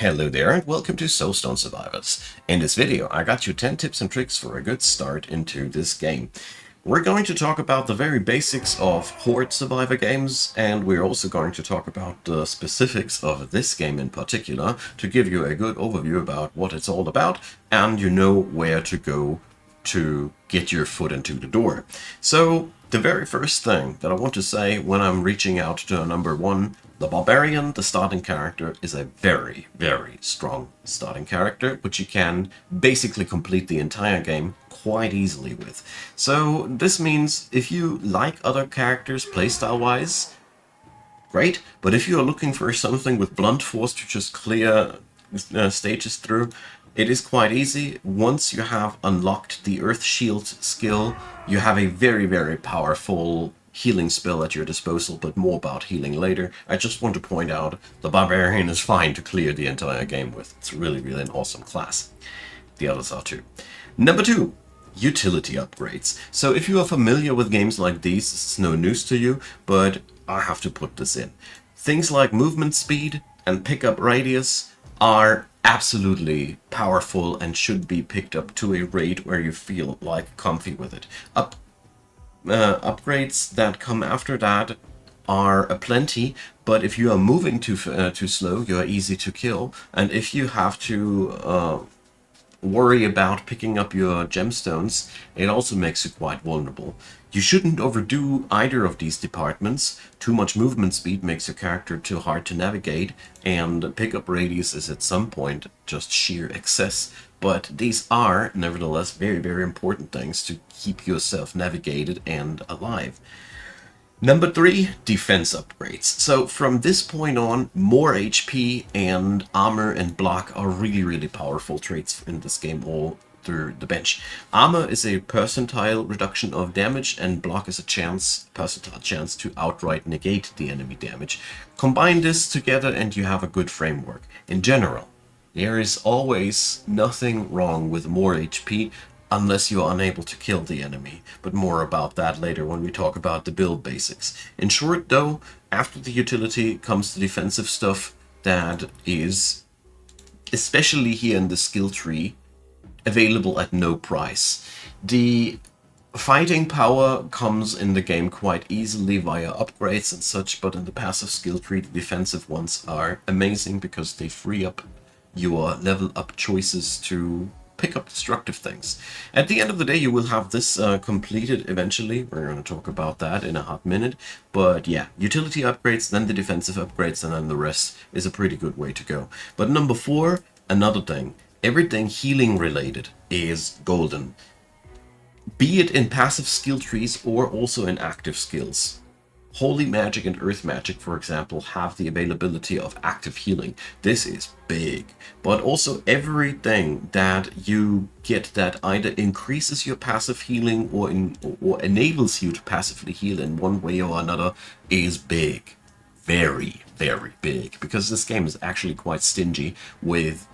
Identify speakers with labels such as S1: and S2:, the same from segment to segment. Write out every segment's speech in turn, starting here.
S1: Hello there and welcome to Soulstone Survivors. In this video I got you 10 tips and tricks for a good start into this game. We're going to talk about the very basics of Horde Survivor games, and we're also going to talk about the specifics of this game in particular to give you a good overview about what it's all about and you know where to go to get your foot into the door. So the very first thing that I want to say when I'm reaching out to number one, the Barbarian, the starting character, is a very, very strong starting character, which you can basically complete the entire game quite easily with. So this means if you like other characters playstyle-wise, great, but if you're looking for something with blunt force to just clear stages through, it is quite easy. Once you have unlocked the Earth Shield skill, you have a very, very powerful healing spell at your disposal, but more about healing later. I just want to point out the Barbarian is fine to clear the entire game with. It's really, really an awesome class. The others are too. Number two, utility upgrades. So if you are familiar with games like these, it's no news to you, but I have to put this in. Things like movement speed and pickup radius are absolutely powerful and should be picked up to a rate where you feel like comfy with it. Upgrades that come after that are aplenty, but if you are moving too slow, you are easy to kill, and if you have to worry about picking up your gemstones, it also makes you quite vulnerable. You shouldn't overdo either of these departments. Too much movement speed makes your character too hard to navigate, and pickup radius is at some point just sheer excess. But these are, nevertheless, very, very important things to keep yourself navigated and alive. Number three, defense upgrades. So from this point on, more HP and armor and block are really, really powerful traits in this game all through the bench. Armor is a percentile reduction of damage, and block is a percentile chance to outright negate the enemy damage. Combine this together and you have a good framework. In general, there is always nothing wrong with more HP, unless you're unable to kill the enemy, but more about that later when we talk about the build basics. In short though, after the utility comes the defensive stuff that is, especially here in the skill tree, available at no price. The fighting power comes in the game quite easily via upgrades and such, but in the passive skill tree, the defensive ones are amazing because they free up your level up choices to pick up destructive things. At the end of the day, you will have this completed eventually. We're going to talk about that in a hot minute. But yeah, utility upgrades, then the defensive upgrades, and then the rest is a pretty good way to go. But number four, another thing. Everything healing related is golden. Be it in passive skill trees or also in active skills. Holy Magic and Earth Magic, for example, have the availability of active healing. This is big. But also everything that you get that either increases your passive healing or enables you to passively heal in one way or another is big. Very, very big. Because this game is actually quite stingy with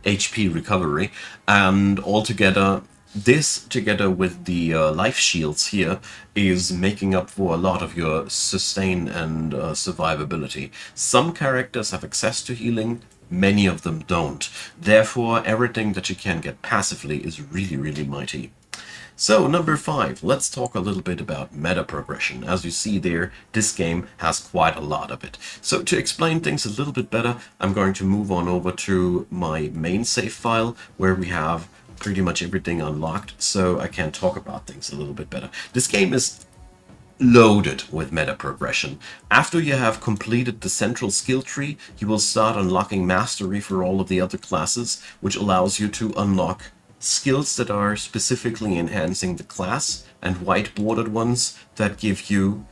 S1: HP recovery, and altogether this, together with the life shields here, is making up for a lot of your sustain and survivability. Some characters have access to healing, many of them don't. Therefore, everything that you can get passively is really, really mighty. So, number five, let's talk a little bit about meta progression. As you see there, this game has quite a lot of it. So to explain things a little bit better, I'm going to move on over to my main save file, where we have pretty much everything unlocked, so I can talk about things a little bit better. This game is loaded with meta progression. After you have completed the central skill tree, you will start unlocking mastery for all of the other classes, which allows you to unlock skills that are specifically enhancing the class, and white-bordered ones that give you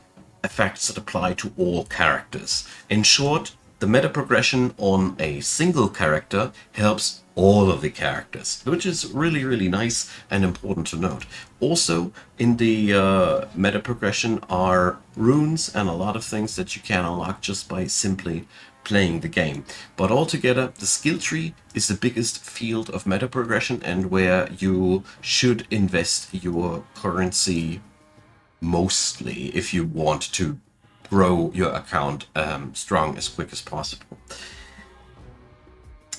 S1: effects that apply to all characters. In short, the meta progression on a single character helps all of the characters, which is really, really nice and important to note. Also, in the meta progression are runes and a lot of things that you can unlock just by simply playing the game. But altogether, the skill tree is the biggest field of meta progression and where you should invest your currency mostly if you want to grow your account strong as quick as possible.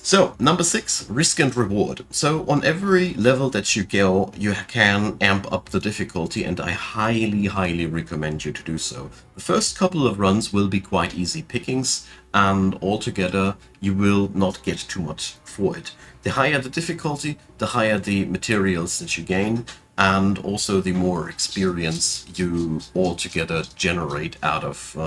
S1: So, number 6, risk and reward. So, on every level that you go, you can amp up the difficulty, and I highly, highly recommend you to do so. The first couple of runs will be quite easy pickings, and altogether, you will not get too much for it. The higher the difficulty, the higher the materials that you gain, and also the more experience you altogether generate out of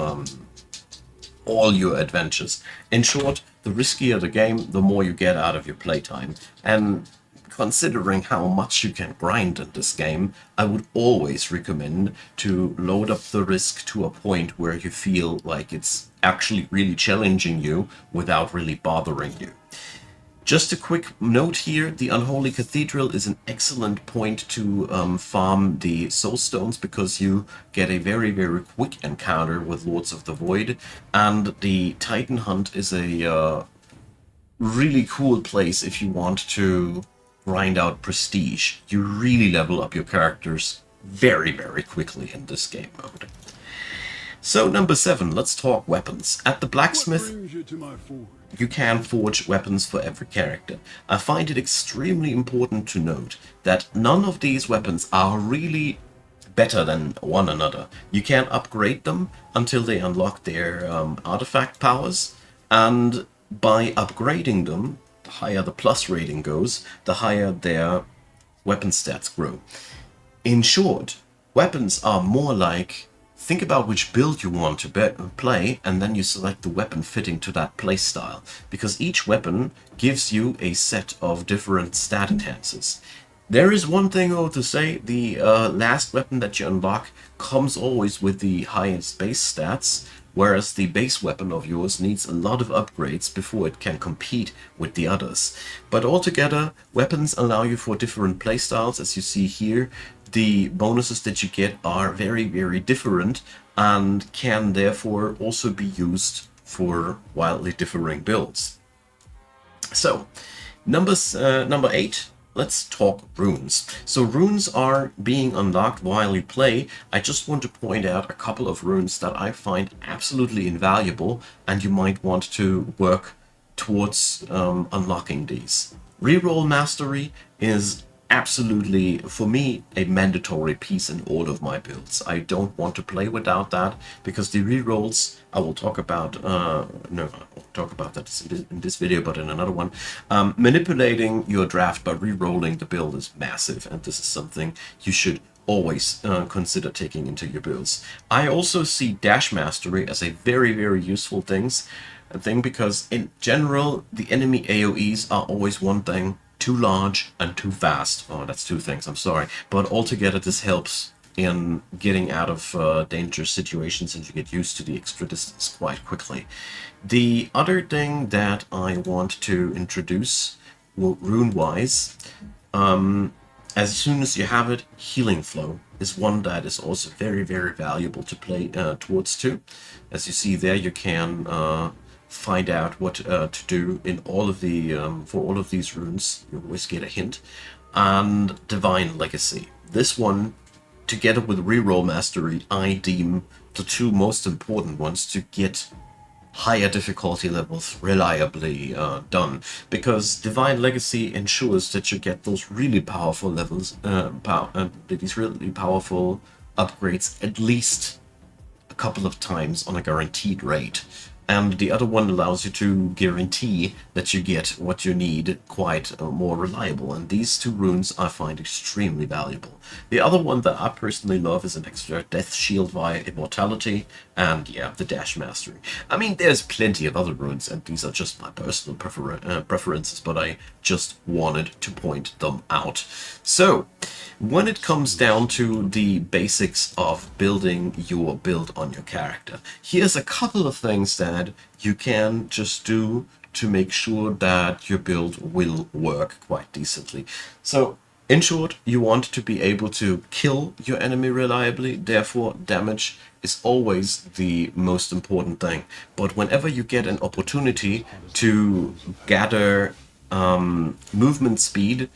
S1: all your adventures. In short, the riskier the game, the more you get out of your playtime. And considering how much you can grind in this game, I would always recommend to load up the risk to a point where you feel like it's actually really challenging you without really bothering you. Just a quick note here, the Unholy Cathedral is an excellent point to farm the Soulstones, because you get a very, very quick encounter with Lords of the Void, and the Titan Hunt is a really cool place if you want to grind out prestige. You really level up your characters very, very quickly in this game mode. So, number 7, let's talk weapons. At the blacksmith, you can forge weapons for every character. I find it extremely important to note that none of these weapons are really better than one another. You can upgrade them until they unlock their artifact powers, and by upgrading them, the higher the plus rating goes, the higher their weapon stats grow. In short, weapons are more like, think about which build you want to play, and then you select the weapon fitting to that playstyle, because each weapon gives you a set of different stat enhancers. There is one thing though to say, the last weapon that you unlock comes always with the highest base stats, whereas the base weapon of yours needs a lot of upgrades before it can compete with the others. But altogether, weapons allow you for different playstyles, as you see here. The bonuses that you get are very, very different, and can therefore also be used for wildly differing builds. So, number 8, let's talk runes. So runes are being unlocked while you play. I just want to point out a couple of runes that I find absolutely invaluable, and you might want to work towards unlocking these. Reroll Mastery is absolutely, for me, a mandatory piece in all of my builds. I don't want to play without that, because the rerolls, I will talk about, no, I won't talk about that in this video, but in another one. Manipulating your draft by rerolling the build is massive, and this is something you should always consider taking into your builds. I also see Dash Mastery as a very, very useful thing, because in general, the enemy AoEs are always one thing: too large and too fast. Oh, that's two things, I'm sorry. But altogether, this helps in getting out of dangerous situations, and you get used to the extra distance quite quickly. The other thing that I want to introduce, rune-wise, as soon as you have it, Healing Flow is one that is also very, very valuable to play towards too. As you see there, you can find out what to do in all of the for all of these runes. You always get a hint. And Divine Legacy. This one, together with Reroll Mastery, I deem the two most important ones to get higher difficulty levels reliably done, because Divine Legacy ensures that you get those really powerful levels, these really powerful upgrades at least a couple of times on a guaranteed rate. And the other one allows you to guarantee that you get what you need quite more reliable. And these two runes I find extremely valuable. The other one that I personally love is an extra Death Shield via Immortality, and yeah, the Dash Mastery. I mean, there's plenty of other runes, and these are just my personal preferences, but I just wanted to point them out. So, when it comes down to the basics of building your build on your character, here's a couple of things that you can just do to make sure that your build will work quite decently. So, in short, you want to be able to kill your enemy reliably, therefore damage is always the most important thing. But whenever you get an opportunity to gather movement speed,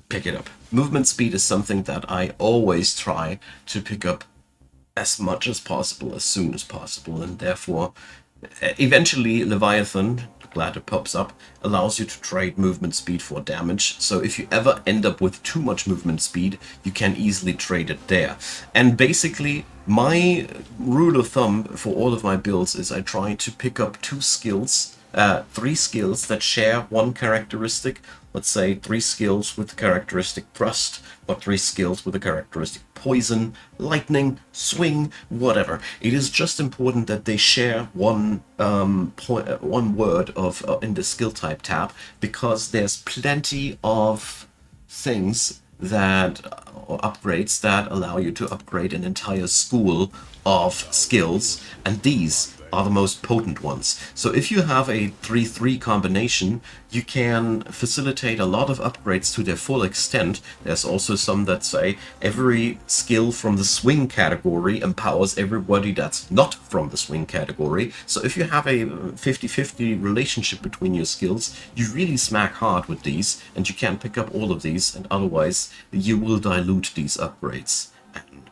S1: pick it up. Movement speed is something that I always try to pick up as much as possible, as soon as possible, and therefore eventually Leviathan, ladder pops up, allows you to trade movement speed for damage. So if you ever end up with too much movement speed, you can easily trade it there. And basically, my rule of thumb for all of my builds is I try to pick up three skills that share one characteristic. Let's say 3 skills with the characteristic thrust, or 3 skills with the characteristic poison, lightning, swing, whatever. It is just important that they share one word of in the skill type tab, because there's plenty of things that or upgrades that allow you to upgrade an entire school of skills, and these are the most potent ones. So if you have a 3-3 combination, you can facilitate a lot of upgrades to their full extent. There's also some that say every skill from the swing category empowers everybody that's not from the swing category. So if you have a 50-50 relationship between your skills, you really smack hard with these, and you can pick up all of these, and otherwise you will dilute these upgrades.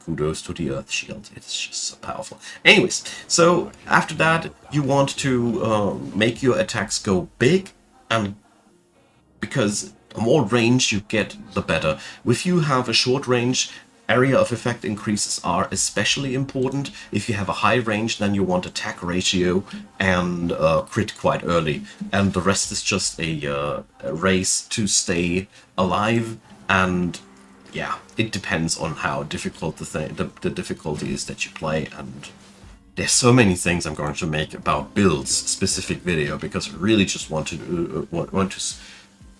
S1: Kudos to the Earth Shield. It's just so powerful. Anyways, so after that, you want to make your attacks go big, and because the more range you get, the better. If you have a short range, area of effect increases are especially important. If you have a high range, then you want attack ratio and crit quite early. And the rest is just a race to stay alive, and yeah, it depends on how difficult the difficulty is that you play, and there's so many things I'm going to make about builds specific video, because I really just want to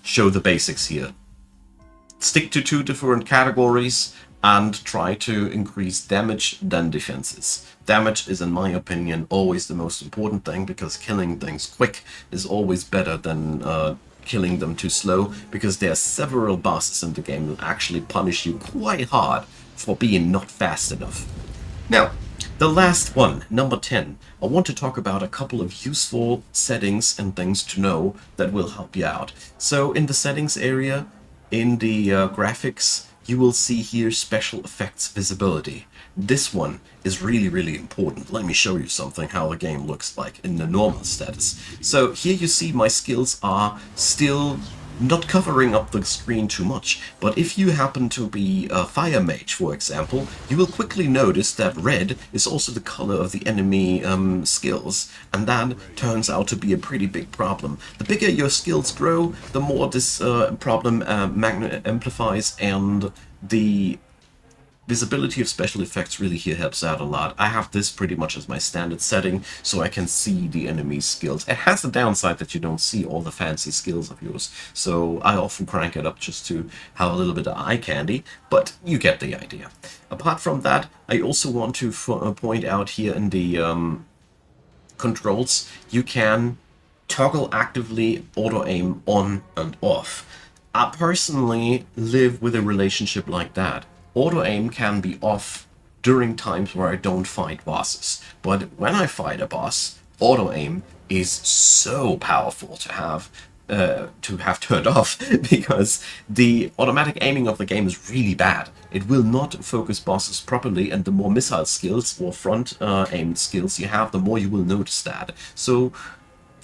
S1: show the basics here. Stick to 2 different categories and try to increase damage than defenses. Damage is, in my opinion, always the most important thing, because killing things quick is always better than killing them too slow, because there are several bosses in the game that actually punish you quite hard for being not fast enough. Now, the last one, number 10, I want to talk about a couple of useful settings and things to know that will help you out. So in the settings area, in the graphics, you will see here special effects visibility. This one is really important. Let me show you something how the game looks like in the normal status. So here you see my skills are still not covering up the screen too much, but if you happen to be a fire mage, for example, you will quickly notice that red is also the color of the enemy skills, and that turns out to be a pretty big problem. The bigger your skills grow, the more this problem amplifies, and the visibility of special effects really here helps out a lot. I have this pretty much as my standard setting, so I can see the enemy's skills. It has the downside that you don't see all the fancy skills of yours, so I often crank it up just to have a little bit of eye candy, but you get the idea. Apart from that, I also want to point out here in the controls, you can toggle actively auto-aim on and off. I personally live with a relationship like that. Auto-aim can be off during times where I don't fight bosses, but when I fight a boss, auto-aim is so powerful to have turned off, because the automatic aiming of the game is really bad. It will not focus bosses properly, and the more missile skills or front aimed skills you have, the more you will notice that. So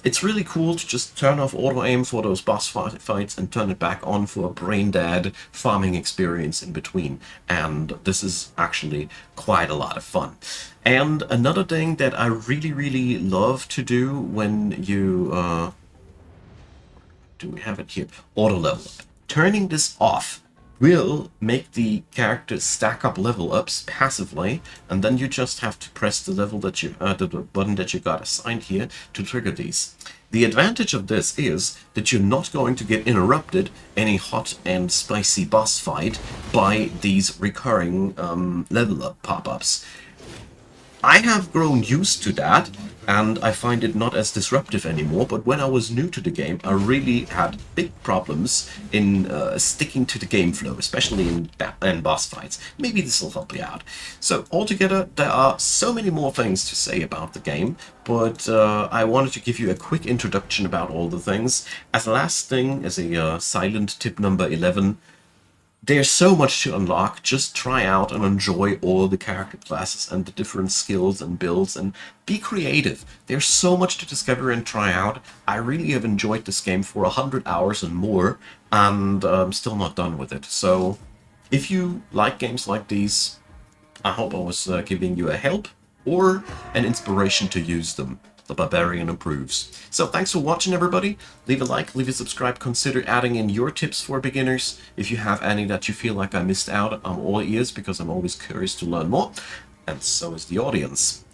S1: it's really cool to just turn off auto-aim for those boss fights and turn it back on for a brain-dead farming experience in between. And this is actually quite a lot of fun. And another thing that I really love to do when you... do we have it here? Auto level up. Turning this off will make the character stack up level ups passively, and then you just have to press the level that you the button that you got assigned here to trigger these. The advantage of this is that you're not going to get interrupted any hot and spicy boss fight by these recurring level up pop-ups. I have grown used to that, and I find it not as disruptive anymore, but when I was new to the game, I really had big problems in sticking to the game flow, especially in boss fights. Maybe this will help you out. So altogether, there are so many more things to say about the game, but I wanted to give you a quick introduction about all the things. As a last thing, as a silent tip number 11, there's so much to unlock. Just try out and enjoy all the character classes and the different skills and builds and be creative. There's so much to discover and try out. I really have enjoyed this game for 100 hours and more, and I'm still not done with it. So if you like games like these, I hope I was giving you a help or an inspiration to use them. The Barbarian improves. So thanks for watching, everybody. Leave a like, leave a subscribe, consider adding in your tips for beginners. If you have any that you feel like I missed out, I'm all ears because I'm always curious to learn more, and so is the audience.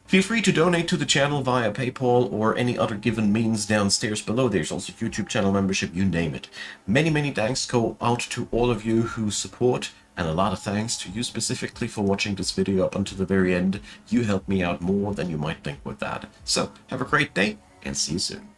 S1: Feel free to donate to the channel via PayPal or any other given means downstairs below. There's also YouTube channel membership, you name it. Many, many thanks go out to all of you who support, and a lot of thanks to you specifically for watching this video up until the very end. You helped me out more than you might think with that. So, have a great day, and see you soon.